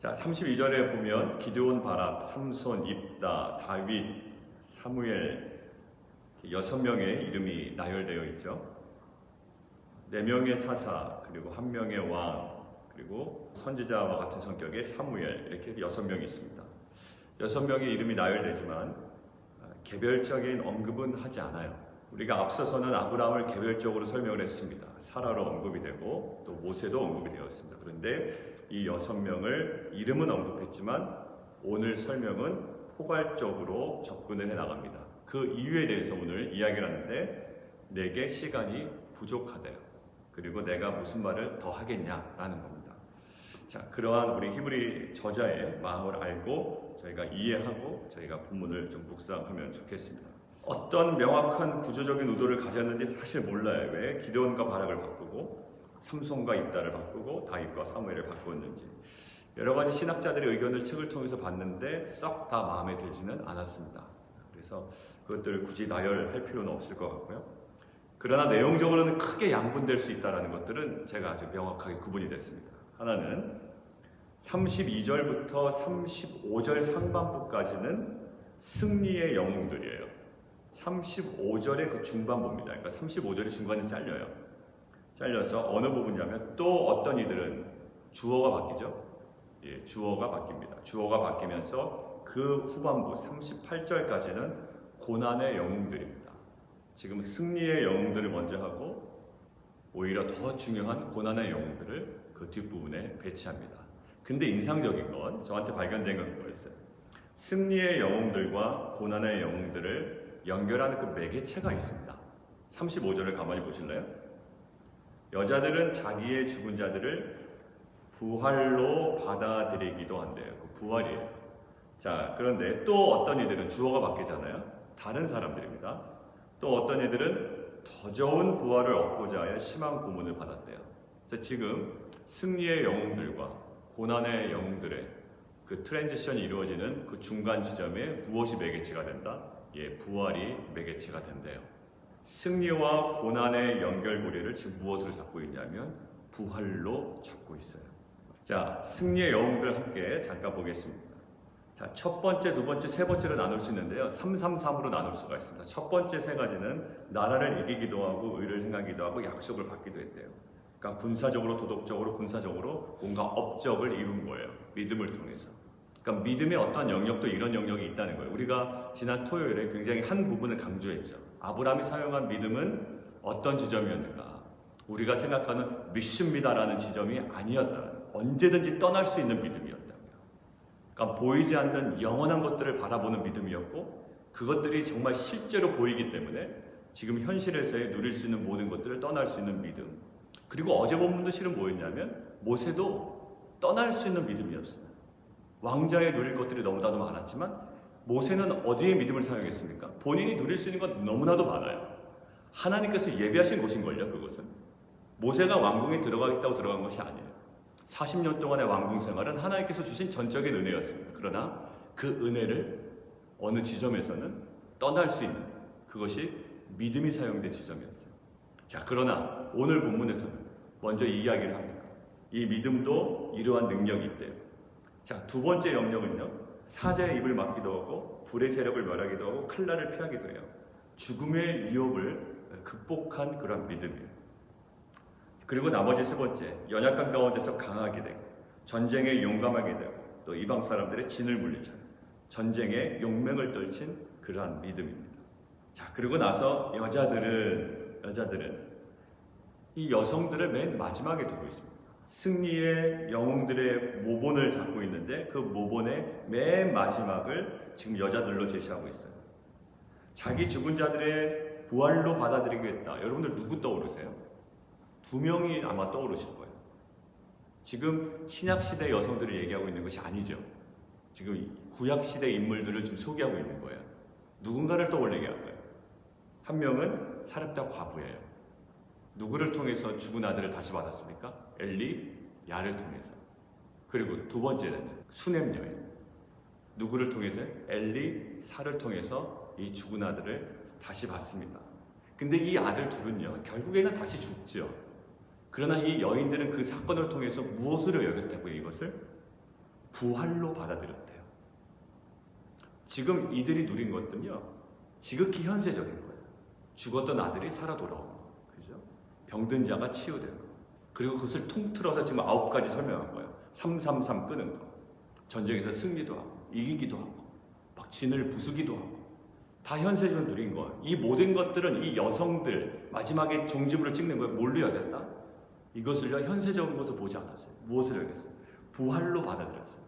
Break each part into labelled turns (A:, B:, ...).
A: 자, 32절에 보면 기드온, 바락, 삼손, 입다, 다윗, 사무엘 6명의 이름이 나열되어 있죠. 4명의 사사, 그리고 1명의 왕, 그리고 선지자와 같은 성격의 사무엘, 이렇게 6명이 있습니다. 6명의 이름이 나열되지만 개별적인 언급은 하지 않아요. 우리가 앞서서는 아브라함을 개별적으로 설명을 했습니다. 사라로 언급이 되고 또 모세도 언급이 되었습니다. 그런데 이 6명을 이름은 언급했지만 오늘 설명은 포괄적으로 접근을 해나갑니다. 그 이유에 대해서 오늘 이야기를 하는데 내게 시간이 부족하대요. 그리고 내가 무슨 말을 더 하겠냐라는 겁니다. 자, 그러한 우리 히브리 저자의 마음을 알고 저희가 이해하고 저희가 본문을 좀 묵상하면 좋겠습니다. 어떤 명확한 구조적인 의도를 가졌는지 사실 몰라요. 왜 기드온과 바락을 바꾸고 삼손과 입다를 바꾸고 다윗과 사무엘을 바꾸었는지. 여러 가지 신학자들의 의견을 책을 통해서 봤는데 썩 다 마음에 들지는 않았습니다. 그래서 그것들을 굳이 나열할 필요는 없을 것 같고요. 그러나 내용적으로는 크게 양분될 수 있다는 것들은 제가 아주 명확하게 구분이 됐습니다. 하나는 32절부터 35절 상반부까지는 승리의 영웅들이에요. 35절의 그 중반부입니다. 그러니까 35절이 중간에 잘려서 어느 부분이냐면 또 어떤 이들은 주어가 바뀌죠. 예, 주어가 바뀝니다. 주어가 바뀌면서 그 후반부 38절까지는 고난의 영웅들입니다. 지금 승리의 영웅들을 먼저 하고 오히려 더 중요한 고난의 영웅들을 그 뒷부분에 배치합니다. 근데 인상적인 건 저한테 발견된 건 그거였어요. 승리의 영웅들과 고난의 영웅들을 연결하는 그 매개체가 있습니다. 35절을 가만히 보실래요? 여자들은 자기의 죽은 자들을 부활로 받아들이기도 한대요. 그 부활이에요. 자, 그런데 또 어떤 이들은 주어가 바뀌잖아요. 다른 사람들입니다. 또 어떤 이들은 더 좋은 부활을 얻고자 하여 심한 고문을 받았대요. 그래서 지금 승리의 영웅들과 고난의 영웅들의 그 트랜지션이 이루어지는 그 중간 지점에 무엇이 매개체가 된다? 예, 부활이 매개체가 된대요. 승리와 고난의 연결고리를 지금 무엇으로 잡고 있냐면 부활로 잡고 있어요. 자, 승리의 영웅들 함께 잠깐 보겠습니다. 자, 첫 번째, 두 번째, 세 번째로 나눌 수 있는데요. 333으로 나눌 수가 있습니다. 첫 번째 세 가지는 나라를 이기기도 하고 의를 행하기도 하고 약속을 받기도 했대요. 그러니까 군사적으로, 도덕적으로, 군사적으로 뭔가 업적을 이룬 거예요. 믿음을 통해서. 그러니까 믿음의 어떤 영역도 이런 영역이 있다는 거예요. 우리가 지난 토요일에 굉장히 한 부분을 강조했죠. 아브라함이 사용한 믿음은 어떤 지점이었는가? 우리가 생각하는 믿습니다라는 지점이 아니었다. 언제든지 떠날 수 있는 믿음이었다. 그러니까 보이지 않는 영원한 것들을 바라보는 믿음이었고 그것들이 정말 실제로 보이기 때문에 지금 현실에서의 누릴 수 있는 모든 것들을 떠날 수 있는 믿음. 그리고 어제 본문도 실은 뭐였냐면 모세도 떠날 수 있는 믿음이었습니다. 왕자에 누릴 것들이 너무나도 많았지만 모세는 어디에 믿음을 사용했습니까? 본인이 누릴 수 있는 건 너무나도 많아요. 하나님께서 예비하신 곳인걸요, 그것은. 모세가 왕궁에 들어가겠다고 들어간 것이 아니에요. 40년 동안의 왕궁 생활은 하나님께서 주신 전적인 은혜였습니다. 그러나 그 은혜를 어느 지점에서는 떠날 수 있는 그것이 믿음이 사용된 지점이었어요. 자, 그러나 오늘 본문에서는 먼저 이 이야기를 합니다. 이 믿음도 이러한 능력이 있대요. 자, 두 번째 영역은요. 사자의 입을 막기도 하고 불의 세력을 멸하기도 하고 칼날을 피하기도 해요. 죽음의 위협을 극복한 그런 믿음이에요. 그리고 나머지 세 번째, 연약한 가운데서 강하게 되고 전쟁에 용감하게 되고 또 이방 사람들의 진을 물리쳐 전쟁에 용맹을 떨친 그러한 믿음입니다. 자, 그리고 나서 여자들은 이 여성들을 맨 마지막에 두고 있습니다. 승리의 영웅들의 모본을 잡고 있는데 그 모본의 맨 마지막을 지금 여자들로 제시하고 있어요. 자기 죽은 자들의 부활로 받아들이겠다. 여러분들 누구 떠오르세요? 두 명이 아마 떠오르실 거예요. 지금 신약시대 여성들을 얘기하고 있는 것이 아니죠. 지금 구약시대 인물들을 지금 소개하고 있는 거예요. 누군가를 떠올리게 할까요? 한 명은 사렙다 과부예요. 누구를 통해서 죽은 아들을 다시 받았습니까? 엘리, 야를 통해서. 그리고 두 번째는 수넴 여인. 누구를 통해서? 엘리, 사를 통해서 이 죽은 아들을 다시 받습니다. 근데 이 아들 둘은요, 결국에는 다시 죽죠. 그러나 이 여인들은 그 사건을 통해서 무엇으로 여겼다고요, 이것을? 부활로 받아들였대요. 지금 이들이 누린 것들은요, 지극히 현세적인 거예요. 죽었던 아들이 살아 돌아오는 거, 그죠? 병든 자가 치유되는 거. 그리고 그것을 통틀어서 지금 9가지 설명한 거예요. 333 끄는 거. 전쟁에서 승리도 하고, 이기기도 하고, 막 진을 부수기도 하고, 다 현세적으로 누린 거예요. 이 모든 것들은 이 여성들, 마지막에 종지부를 찍는 거예요. 뭘로 여겼다? 이것을요, 현세적인 것을 보지 않았어요. 무엇을 여겼어요? 부활로 받아들였어요.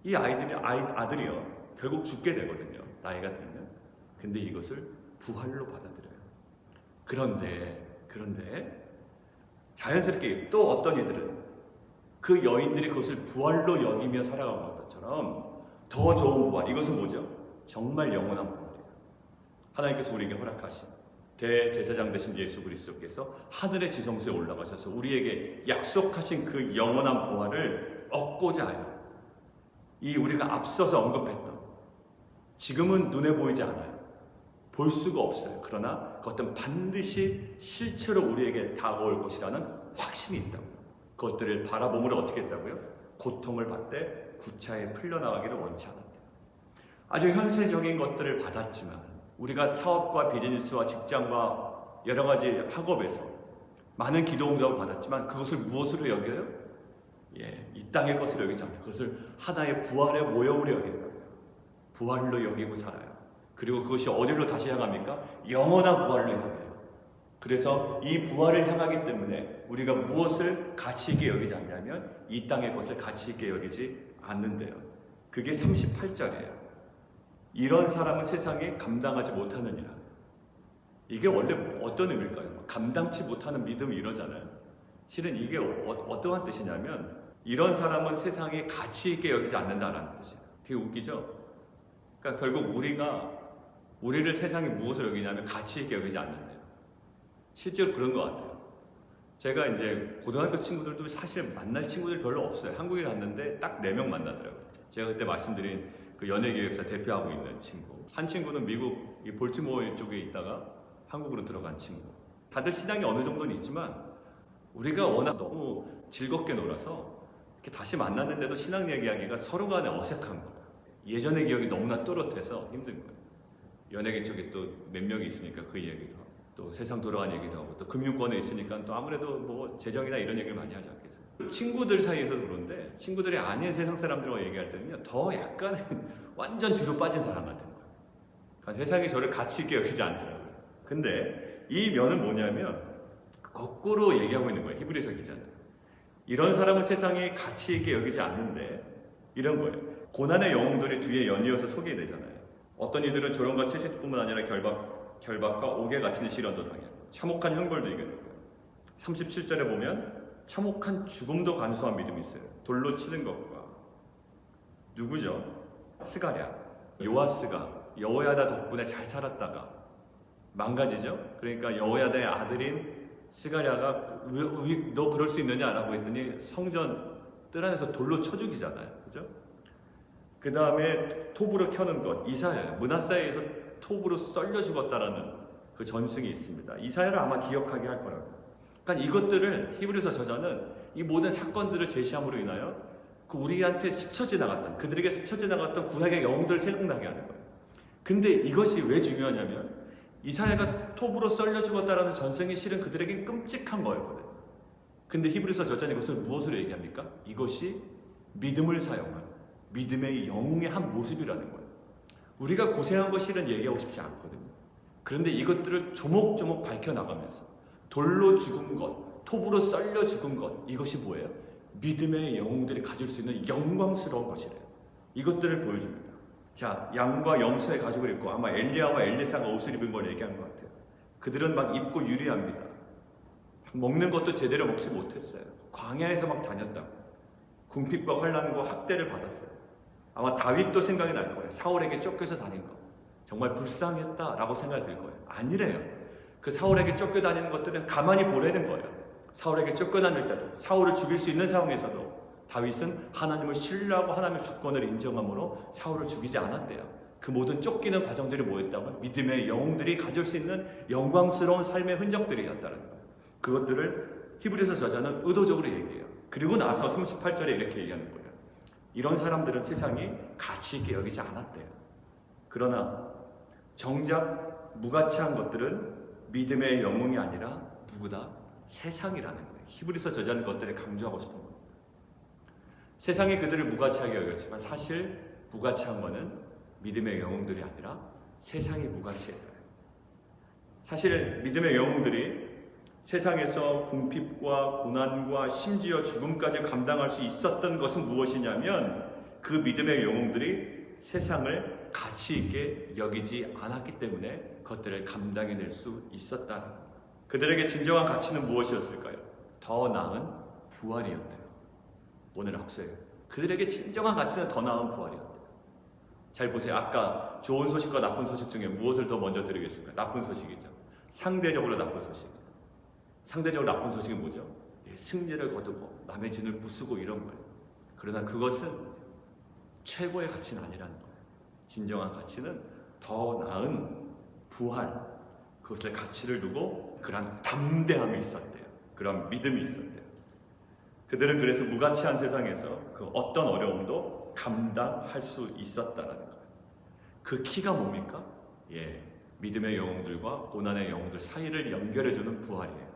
A: 이 아들이요, 결국 죽게 되거든요. 나이가 들면. 근데 이것을 부활로 받아들여요. 그런데 자연스럽게 또 어떤 이들은 그 여인들이 그것을 부활로 여기며 살아가는 것처럼 더 좋은 부활, 이것은 뭐죠? 정말 영원한 부활이에요. 하나님께서 우리에게 허락하신 대제사장 되신 예수 그리스도께서 하늘의 지성소에 올라가셔서 우리에게 약속하신 그 영원한 부활을 얻고자 하여 이 우리가 앞서서 언급했던, 지금은 눈에 보이지 않아요. 볼 수가 없어요. 그러나 그것은 반드시 실체로 우리에게 다가올 것이라는 확신이 있다고요. 그것들을 바라봄으로 어떻게 했다고요? 고통을 받되 구차에 풀려나가기를 원치 않았대요. 아주 현세적인 것들을 받았지만 우리가 사업과 비즈니스와 직장과 여러 가지 학업에서 많은 기도 응답을 받았지만 그것을 무엇으로 여겨요? 이 땅의 것으로 여기지 않아요. 그것을 하나의 부활의 모형으로 여기는 거예요. 부활로 여기고 살아요. 그리고 그것이 어디로 다시 향합니까? 영원한 부활로 향해요. 그래서 이 부활을 향하기 때문에 우리가 무엇을 가치 있게 여기지 않냐면 이 땅의 것을 가치 있게 여기지 않는데요. 그게 38절이에요. 이런 사람은 세상에 감당하지 못하느니라. 이게 원래 어떤 의미일까요? 감당치 못하는 믿음이 이러잖아요. 실은 이게 어떠한 뜻이냐면 이런 사람은 세상에 가치 있게 여기지 않는다라는 뜻이에요. 되게 웃기죠? 그러니까 결국 우리를 세상이 무엇을 여기냐면 가치 있게 여기지 않는데요. 실제로 그런 것 같아요. 제가 이제 고등학교 친구들도 사실 만날 친구들이 별로 없어요. 한국에 갔는데 딱 4명 만나더라고요. 제가 그때 말씀드린 그 연예기획사 대표하고 있는 친구. 한 친구는 미국 이 볼티모어 쪽에 있다가 한국으로 들어간 친구. 다들 신앙이 어느 정도는 있지만 우리가 워낙 너무 즐겁게 놀아서 이렇게 다시 만났는데도 신앙 얘기하기가 서로 간에 어색한 거예요. 예전의 기억이 너무나 또렷해서 힘든 거예요. 연예계 쪽에 또 몇 명이 있으니까 그 얘기도 하고 또 세상 돌아가는 얘기도 하고 또 금융권에 있으니까 또 아무래도 뭐 재정이나 이런 얘기를 많이 하지 않겠어요. 친구들 사이에서도 그런데 친구들이 아닌 세상 사람들과 얘기할 때는요 더 약간 완전 뒤로 빠진 사람 같은 거예요. 그러니까 세상이 저를 가치 있게 여기지 않더라고요. 근데 이 면은 뭐냐면 거꾸로 얘기하고 있는 거예요. 히브리서 기자는. 이런 사람은 세상에 가치 있게 여기지 않는데 이런 거예요. 고난의 영웅들이 뒤에 연이어서 소개되잖아요. 어떤 이들은 조롱과 채식뿐만 아니라 결박과 옥에 갇히는 시련도 당해요. 참혹한 형벌도 이겨내고요. 37절에 보면 참혹한 죽음도 간수한 믿음이 있어요. 돌로 치는 것과 누구죠? 스가랴, 요아스가 여호야다 덕분에 잘 살았다가 망가지죠. 그러니까 여호야다의 아들인 스가랴가 너 그럴 수 있느냐라고 했더니 성전 뜰 안에서 돌로 쳐 죽이잖아요. 그죠? 그 다음에 톱으로 켜는 것, 이사야, 므낫사에서 톱으로 썰려 죽었다라는 그 전승이 있습니다. 이사야를 아마 기억하게 할 거라고. 그러니까 이것들을 히브리서 저자는 이 모든 사건들을 제시함으로 인하여 그 우리한테 스쳐 지나갔던, 그들에게 스쳐 지나갔던 구약의 영웅들을 생각나게 하는 거예요. 근데 이것이 왜 중요하냐면 이사야가 톱으로 썰려 죽었다라는 전승이 실은 그들에게 끔찍한 거였거든요. 근데 히브리서 저자는 이것을 무엇으로 얘기합니까? 이것이 믿음을 사용한 믿음의 영웅의 한 모습이라는 거예요. 우리가 고생한 것 실은 얘기하고 싶지 않거든요. 그런데 이것들을 조목조목 밝혀나가면서 돌로 죽은 것, 톱으로 썰려 죽은 것, 이것이 뭐예요? 믿음의 영웅들이 가질 수 있는 영광스러운 것이래요. 이것들을 보여줍니다. 자, 양과 염소의 가죽을 입고 아마 엘리야와 엘리사가 옷을 입은 걸 얘기한 것 같아요. 그들은 막 입고 유리합니다. 먹는 것도 제대로 먹지 못했어요. 광야에서 막 다녔다고. 궁핍과 환난과 학대를 받았어요. 아마 다윗도 생각이 날 거예요. 사울에게 쫓겨서 다닌 거. 정말 불쌍했다라고 생각이 들 거예요. 아니래요. 그 사울에게 쫓겨다니는 것들은 가만히 보내는 거예요. 사울에게 쫓겨다닐 때도, 사울을 죽일 수 있는 상황에서도 다윗은 하나님을 신뢰하고 하나님의 주권을 인정함으로 사울을 죽이지 않았대요. 그 모든 쫓기는 과정들이 뭐였다면 믿음의 영웅들이 가질 수 있는 영광스러운 삶의 흔적들이었다는 거예요. 그것들을 히브리서 저자는 의도적으로 얘기해요. 그리고 나서 38절에 이렇게 얘기하는 거예요. 이런 사람들은 세상이 가치 있게 여기지 않았대요. 그러나 정작 무가치한 것들은 믿음의 영웅이 아니라 누구다? 세상이라는 거예요. 히브리서 저자는 것들을 강조하고 싶은 거예요. 세상이 그들을 무가치하게 여겼지만 사실 무가치한 것은 믿음의 영웅들이 아니라 세상이 무가치했다. 사실 믿음의 영웅들이 세상에서 궁핍과 고난과 심지어 죽음까지 감당할 수 있었던 것은 무엇이냐면 그 믿음의 영웅들이 세상을 가치 있게 여기지 않았기 때문에 그것들을 감당해낼 수 있었다. 그들에게 진정한 가치는 무엇이었을까요? 더 나은 부활이었대요. 오늘 앞서요. 그들에게 진정한 가치는 더 나은 부활이었대요. 잘 보세요. 아까 좋은 소식과 나쁜 소식 중에 무엇을 더 먼저 드리겠습니까? 나쁜 소식이죠. 상대적으로 나쁜 소식. 상대적으로 나쁜 소식은 뭐죠? 승리를 거두고 남의 진을 부수고 이런 거예요. 그러나 그것은 최고의 가치는 아니라는 거예요. 진정한 가치는 더 나은 부활, 그것을 가치를 두고 그런 담대함이 있었대요. 그런 믿음이 있었대요. 그들은 그래서 무가치한 세상에서 그 어떤 어려움도 감당할 수 있었다라는 거예요. 그 키가 뭡니까? 믿음의 영웅들과 고난의 영웅들 사이를 연결해주는 부활이에요.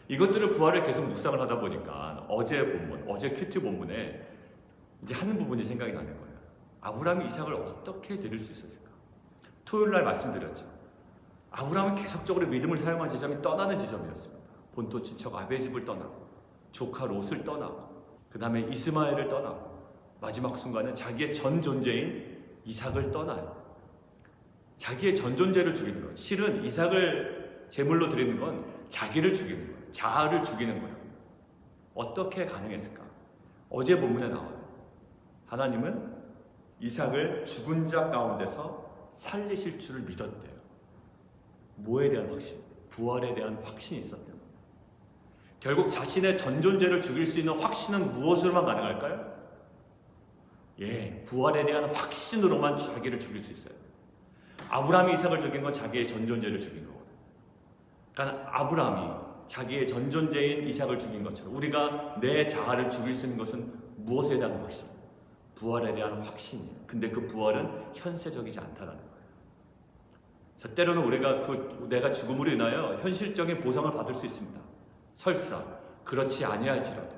A: 이것들을 부활을 계속 묵상을 하다 보니까 어제 큐티 본문에 이제 하는 부분이 생각이 나는 거예요. 아브라함이 이삭을 어떻게 드릴 수 있었을까? 토요일 날 말씀드렸죠. 아브라함은 계속적으로 믿음을 사용한 지점이 떠나는 지점이었습니다. 본토 친척 아베 집을 떠나고 조카 롯을 떠나고 그 다음에 이스마엘을 떠나고 마지막 순간은 자기의 전 존재인 이삭을 떠나요. 자기의 전 존재를 죽이는 거예요. 실은 이삭을 제물로 드리는 건 자기를 죽이는 거예요. 자아를 죽이는 거예요. 어떻게 가능했을까? 어제 본문에 나와요. 하나님은 이삭을 죽은 자 가운데서 살리실 줄을 믿었대요. 뭐에 대한 확신? 부활에 대한 확신이 있었대요. 결국 자신의 전 존재를 죽일 수 있는 확신은 무엇으로만 가능할까요? 부활에 대한 확신으로만 자기를 죽일 수 있어요. 아브라함이 이삭을 죽인 건 자기의 전 존재를 죽인 거거든요. 그러니까 아브라함이 자기의 전 존재인 이삭을 죽인 것처럼 우리가 내 자아를 죽일 수 있는 것은 무엇에 대한 확신? 부활에 대한 확신이에요. 근데 그 부활은 현세적이지 않다는 거예요. 그래서 때로는 우리가 내가 죽음으로 인하여 현실적인 보상을 받을 수 있습니다. 설사 그렇지 아니할지라도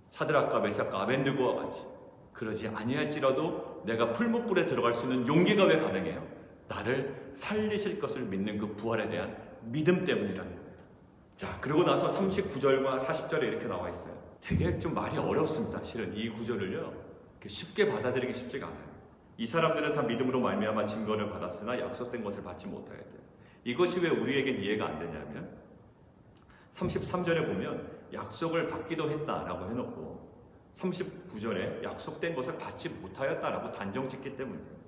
A: 사드락과 메삭과 아벤느고와 같이 그러지 아니할지라도 내가 풀무불에 들어갈 수 있는 용기가 왜 가능해요? 나를 살리실 것을 믿는 그 부활에 대한 믿음 때문이라는 거예요. 자, 그러고 나서 39절과 40절에 이렇게 나와 있어요. 되게 좀 말이 어렵습니다. 실은 이 구절을요 쉽게 받아들이기 쉽지가 않아요. 이 사람들은 다 믿음으로 말미암아 증거를 받았으나 약속된 것을 받지 못하였대요. 이것이 왜 우리에겐 이해가 안 되냐면 33절에 보면 약속을 받기도 했다라고 해놓고 39절에 약속된 것을 받지 못하였다라고 단정짓기 때문이에요.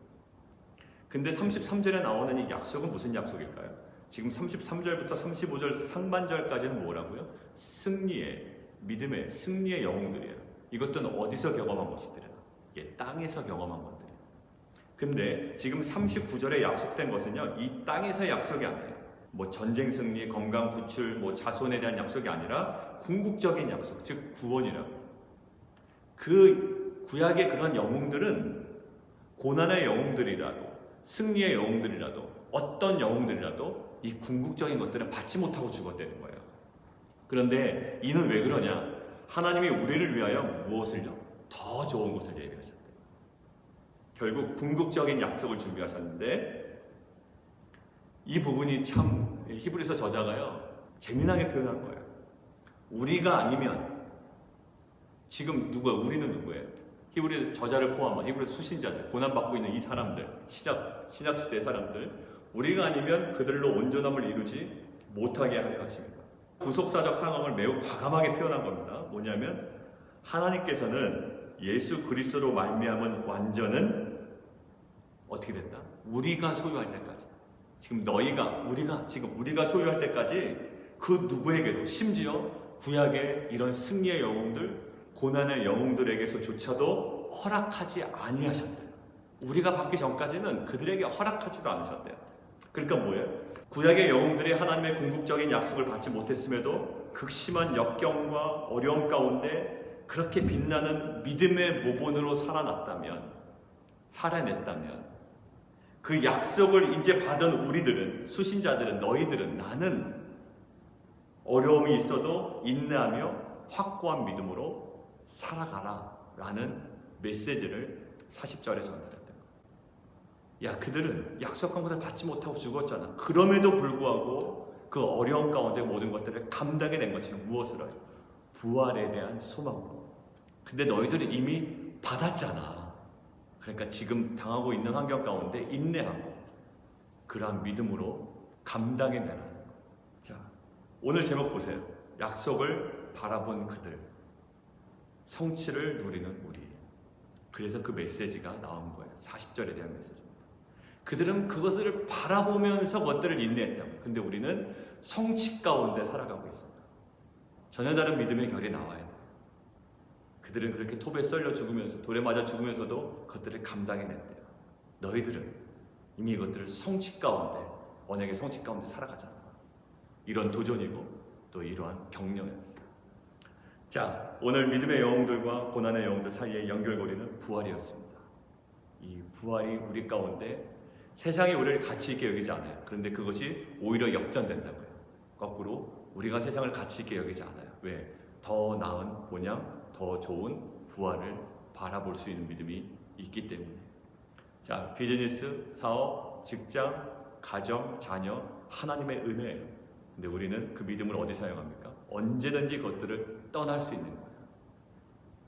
A: 근데 33절에 나오는 이 약속은 무슨 약속일까요? 지금 33절부터 35절 상반절까지는 뭐라고요? 믿음의 승리의 영웅들이에요. 이것들은 어디서 경험한 것이더라? 땅에서 경험한 것들이에요. 근데 지금 39절에 약속된 것은요, 이 땅에서 약속이 아니에요. 전쟁 승리, 건강 구출, 자손에 대한 약속이 아니라 궁극적인 약속, 즉 구원이라고. 그 구약의 그런 영웅들은 고난의 영웅들이라도 승리의 영웅들이라도 어떤 영웅들이라도 이 궁극적인 것들은 받지 못하고 죽었다는 거예요. 그런데 이는 왜 그러냐? 하나님이 우리를 위하여 무엇을요? 더 좋은 것을 예비하셨대요. 결국 궁극적인 약속을 준비하셨는데 이 부분이 참 히브리서 저자가요 재미나게 표현한 거예요. 우리가 아니면 지금 우리는 누구예요? 히브리 저자를 포함한 히브리 수신자들, 고난받고 있는 이 사람들, 신약시대의 사람들, 우리가 아니면 그들로 온전함을 이루지 못하게 하려 하십니다. 구속사적 상황을 매우 과감하게 표현한 겁니다. 뭐냐면 하나님께서는 예수 그리스도로 말미암은 완전은 어떻게 된다? 우리가 소유할 때까지. 우리가 소유할 때까지 그 누구에게도 심지어 구약의 이런 승리의 영웅들, 고난의 영웅들에게서조차도 허락하지 아니하셨대요. 우리가 받기 전까지는 그들에게 허락하지도 않으셨대요. 그러니까 뭐예요? 구약의 영웅들이 하나님의 궁극적인 약속을 받지 못했음에도 극심한 역경과 어려움 가운데 그렇게 빛나는 믿음의 모본으로 살아냈다면 그 약속을 이제 받은 우리들은, 수신자들은, 너희들은, 나는 어려움이 있어도 인내하며 확고한 믿음으로 살아가라 라는 메시지를 40절에 전달했던 거예요. 야, 그들은 약속한 것을 받지 못하고 죽었잖아. 그럼에도 불구하고 그 어려움 가운데 모든 것들을 감당해낸 것처럼 무엇을 해요? 부활에 대한 소망으로. 근데 너희들은 이미 받았잖아. 그러니까 지금 당하고 있는 환경 가운데 인내하고 그러한 믿음으로 감당해내라는 거예요. 자, 오늘 제목 보세요. 약속을 바라본 그들, 성취를 누리는 우리. 그래서 그 메시지가 나온 거예요. 40절에 대한 메시지입니다. 그들은 그것을 바라보면서 것들을 인내했다고. 근데 우리는 성취 가운데 살아가고 있습니다. 전혀 다른 믿음의 결이 나와야 돼요. 그들은 그렇게 톱에 썰려 죽으면서, 돌에 맞아 죽으면서도 그것들을 감당해냈대요. 너희들은 이미 이것들을 성취 가운데, 언약의 성취 가운데 살아가잖아. 이런 도전이고 또 이러한 격려였어요. 자, 오늘 믿음의 영웅들과 고난의 영웅들 사이의 연결고리는 부활이었습니다. 이 부활이 우리 가운데 세상이 우리를 가치 있게 여기지 않아요. 그런데 그것이 오히려 역전된다고요. 거꾸로 우리가 세상을 가치 있게 여기지 않아요. 왜? 더 나은 본향, 더 좋은 부활을 바라볼 수 있는 믿음이 있기 때문에. 자, 비즈니스, 사업, 직장, 가정, 자녀, 하나님의 은혜예요. 근데 우리는 그 믿음을 어디 사용합니까? 언제든지 그것들을 떠날 수 있는 거예요.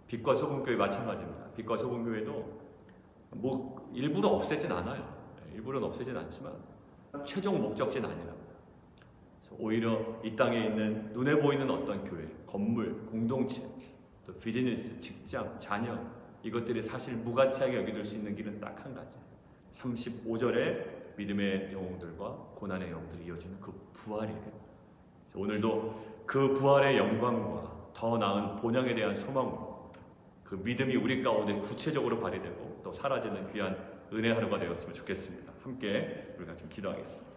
A: 빛과 소금교회 마찬가지입니다. 빛과 소금교회도 뭐 일부러 없애진 않아요. 일부러는 없애진 않지만 최종 목적지는 아니라고요. 오히려 이 땅에 있는 눈에 보이는 어떤 교회, 건물, 공동체, 또 비즈니스, 직장, 자녀, 이것들이 사실 무가치하게 여겨질 수 있는 길은 딱 한 가지. 35절에 믿음의 영웅들과 고난의 영웅들이 이어지는 그 부활이에요. 오늘도 그 부활의 영광과 더 나은 본향에 대한 소망으로 그 믿음이 우리 가운데 구체적으로 발휘되고 또 사라지는 귀한 은혜 하루가 되었으면 좋겠습니다. 함께 우리가 좀 기도하겠습니다.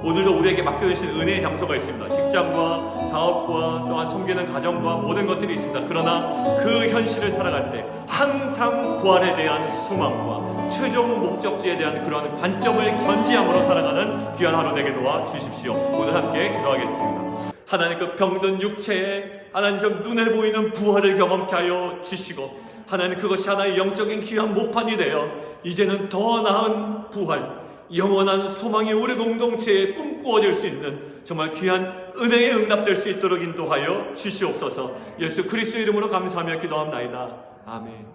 A: 오늘도 우리에게 맡겨주신 은혜의 장소가 있습니다. 직장과 사업과 또한 섬기는 가정과 모든 것들이 있습니다. 그러나 그 현실을 살아갈 때 항상 부활에 대한 소망과 최종 목적지에 대한 그러한 관점을 견지함으로 살아가는 귀한 하루 되게 도와주십시오. 오늘 함께 기도하겠습니다. 하나님, 그 병든 육체에 하나님 좀 눈에 보이는 부활을 경험케 하여 주시고, 하나님 그것이 하나의 영적인 귀한 모판이 되어 이제는 더 나은 부활, 영원한 소망이 우리 공동체에 꿈꾸어질 수 있는 정말 귀한 은혜에 응답될 수 있도록 인도하여 주시옵소서. 예수 그리스도 이름으로 감사하며 기도합나이다. 아멘.